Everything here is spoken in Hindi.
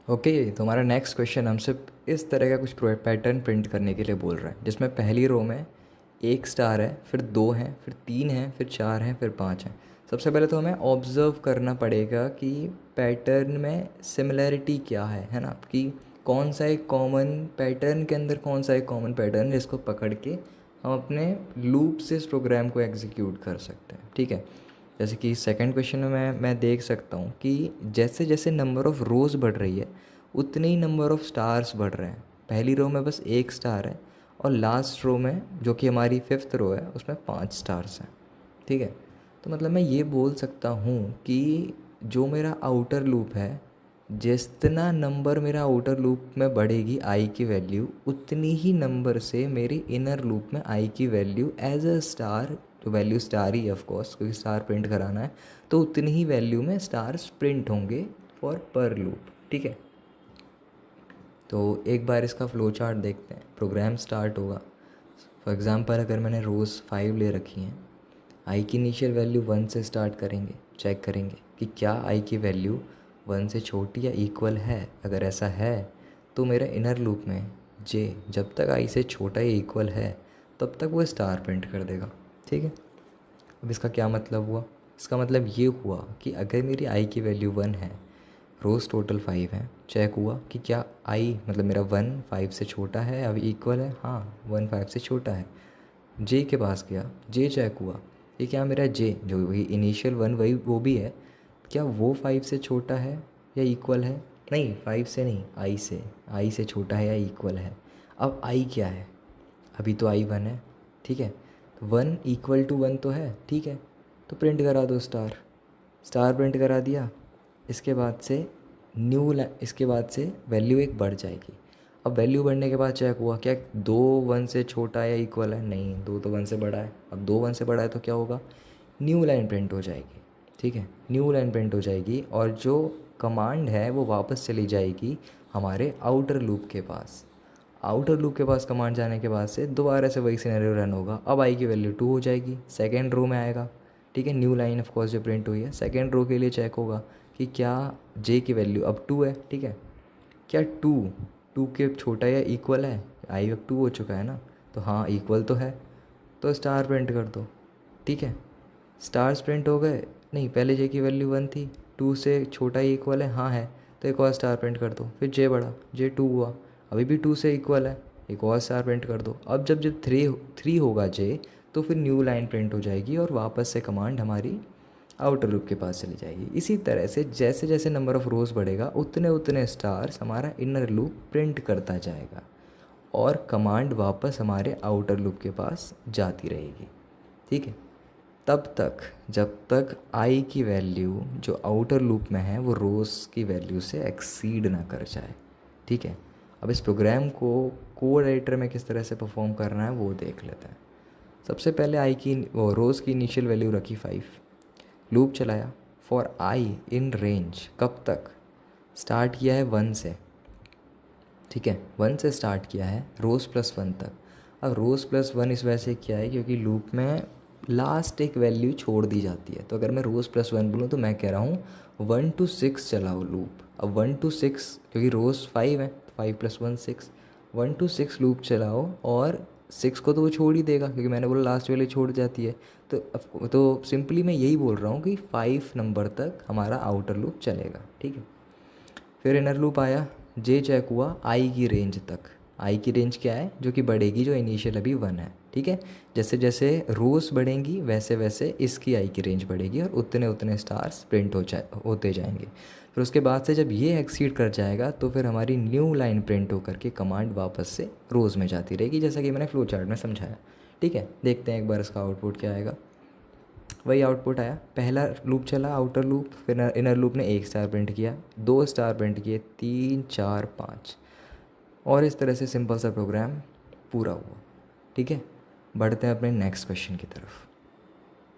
ओके, तो हमारा नेक्स्ट क्वेश्चन हमसे इस तरह का कुछ पैटर्न प्रिंट करने के लिए बोल रहा है, जिसमें पहली रो में एक स्टार है, फिर दो हैं, फिर तीन हैं, फिर चार हैं, फिर पाँच हैं। सबसे पहले तो हमें ऑब्ज़र्व करना पड़ेगा कि पैटर्न में सिमिलैरिटी क्या है ना, कि कौन सा एक कॉमन पैटर्न के अंदर कौन सा एक कॉमन पैटर्न जिसको पकड़ के हम अपने लूप से इस प्रोग्राम को एग्जीक्यूट कर सकते हैं। ठीक है, जैसे कि सेकंड क्वेश्चन में मैं देख सकता हूँ कि जैसे जैसे नंबर ऑफ़ रोज़ बढ़ रही है उतने ही नंबर ऑफ़ स्टार्स बढ़ रहे हैं। पहली रो में बस एक स्टार है और लास्ट रो में जो कि हमारी फिफ्थ रो है उसमें 5 स्टार्स हैं। ठीक है, तो मतलब मैं ये बोल सकता हूँ कि जो मेरा आउटर लूप है, जितना नंबर मेरा आउटर लूप में बढ़ेगी आई की वैल्यू, उतनी ही नंबर से मेरे इनर लूप में आई की वैल्यू एज अ स्टार, तो value star he of course क्योंकि स्टार प्रिंट कराना है, तो उतनी ही वैल्यू में स्टार्स प्रिंट होंगे फॉर पर लूप। ठीक है, तो एक बार इसका फ्लो चार्ट देखते हैं। प्रोग्राम स्टार्ट होगा। फॉर एग्ज़ाम्पल अगर मैंने रोज़ 5 ले रखी हैं, आई की इनिशियल वैल्यू 1 से स्टार्ट करेंगे, चेक करेंगे कि क्या आई की वैल्यू 1 से छोटी या इक्वल है। अगर ऐसा है तो मेरा इनर लूप में जे जब तक आई से छोटा या इक्वल है तब तक वो स्टार प्रिंट कर देगा। ठीक है, अब इसका क्या मतलब हुआ? इसका मतलब ये हुआ कि अगर मेरी आई की वैल्यू 1 है, रोज़ टोटल 5 हैं, चेक हुआ कि क्या आई मतलब मेरा 1 5 से छोटा है, अब इक्वल है, हाँ 1 5 से छोटा है। जे के पास गया, जे चेक हुआ कि क्या मेरा जे जो वही इनिशियल 1 वही वो भी है, क्या वो 5 से छोटा है या इक्वल है? नहीं, 5 से नहीं, आई से छोटा है या इक्वल है। अब आई क्या है? अभी तो आई 1 है। ठीक है, तो 1 इक्वल टू 1 तो है। ठीक है, तो प्रिंट करा दो स्टार। स्टार प्रिंट करा दिया। इसके बाद से इसके बाद से वैल्यू एक बढ़ जाएगी। अब वैल्यू बढ़ने के बाद चेक हुआ क्या 2 1 से छोटा है या इक्वल है? नहीं, 2 तो 1 से बड़ा है। अब 2 1 से बड़ा है तो क्या होगा? न्यू लाइन प्रिंट हो जाएगी। ठीक है, न्यू लाइन प्रिंट हो जाएगी और जो कमांड है वो वापस चली जाएगी हमारे आउटर लूप के पास। आउटर लूप के पास कमांड जाने के बाद से दोबारा से वही सिनेरियो रन होगा। अब आई की वैल्यू 2 हो जाएगी, सेकेंड रो में आएगा। ठीक है, न्यू लाइन ऑफ कोर्स जो प्रिंट हुई है, सेकेंड रो के लिए चेक होगा कि क्या जे की वैल्यू अब 2 है। ठीक है, क्या 2 के छोटा या इक्वल है? आई अब 2 हो चुका है ना, तो हाँ इक्वल तो है, तो स्टार प्रिंट कर दो। ठीक है, स्टार्स प्रिंट हो गए। नहीं, पहले जे की वैल्यू 1 थी, 2 से छोटा ही इक्वल है, हाँ है, तो एक और स्टार प्रिंट कर दो। फिर जे बढ़ा, जे 2 हुआ, अभी भी 2 से इक्वल है, एक और स्टार प्रिंट कर दो। अब जब जब 3 होगा जे, तो फिर न्यू लाइन प्रिंट हो जाएगी और वापस से कमांड हमारी आउटर लूप के पास चली जाएगी। इसी तरह से जैसे जैसे नंबर ऑफ़ रोज़ बढ़ेगा उतने उतने स्टार्स हमारा इनर लूप प्रिंट करता जाएगा और कमांड वापस हमारे आउटर लूप के पास जाती रहेगी। ठीक है, तब तक जब तक आई की वैल्यू जो आउटर लूप में है वो रोज़ की वैल्यू से एक्सीड ना कर जाए। ठीक है, अब इस प्रोग्राम को कोड एडिटर में किस तरह से परफॉर्म करना है वो देख लेते हैं। सबसे पहले आई की वो रोज़ की इनिशियल वैल्यू रखी 5, लूप चलाया फॉर आई इन रेंज। कब तक? स्टार्ट किया है 1 से। ठीक है, 1 से स्टार्ट किया है रोज़ प्लस 1 तक। अब रोज़ प्लस 1 इस वजह से किया है क्योंकि लूप में लास्ट एक वैल्यू छोड़ दी जाती है। तो अगर मैं रोज़ प्लस 1 बोलूँ तो मैं कह रहा हूँ 1 to 6 चलाओ लूप। अब 1 to 6 क्योंकि रोज़ 5 है, 5 + 1 6, 1 to 6 लूप चलाओ और 6 को तो वो छोड़ ही देगा क्योंकि मैंने बोला लास्ट वैल्यू छोड़ जाती है। तो सिंपली मैं यही बोल रहा हूँ कि 5 नंबर तक हमारा आउटर लूप चलेगा। ठीक है, फिर इनर लूप आया, जे चेक हुआ आई की रेंज तक। आई की रेंज क्या है? जो कि बढ़ेगी, जो इनिशियल अभी 1 है। ठीक है, जैसे जैसे रोज़ बढ़ेंगी वैसे वैसे इसकी आई की रेंज बढ़ेगी और उतने उतने स्टार्स प्रिंट होते जाएंगे। फिर उसके बाद से जब ये एक्सीड कर जाएगा तो फिर हमारी न्यू लाइन प्रिंट होकर के कमांड वापस से रोज़ में जाती रहेगी, जैसा कि मैंने फ्लो चार्ट में समझाया। ठीक है, देखते हैं एक बार इसका आउटपुट क्या आएगा। वही आउटपुट आया, पहला लूप चला आउटर लूप, फिर इनर लूप ने 1 स्टार प्रिंट किया, 2 स्टार प्रिंट किए, 3 4 5, और इस तरह से सिंपल सा प्रोग्राम पूरा हुआ। ठीक है, बढ़ते हैं अपने नेक्स्ट क्वेश्चन की तरफ।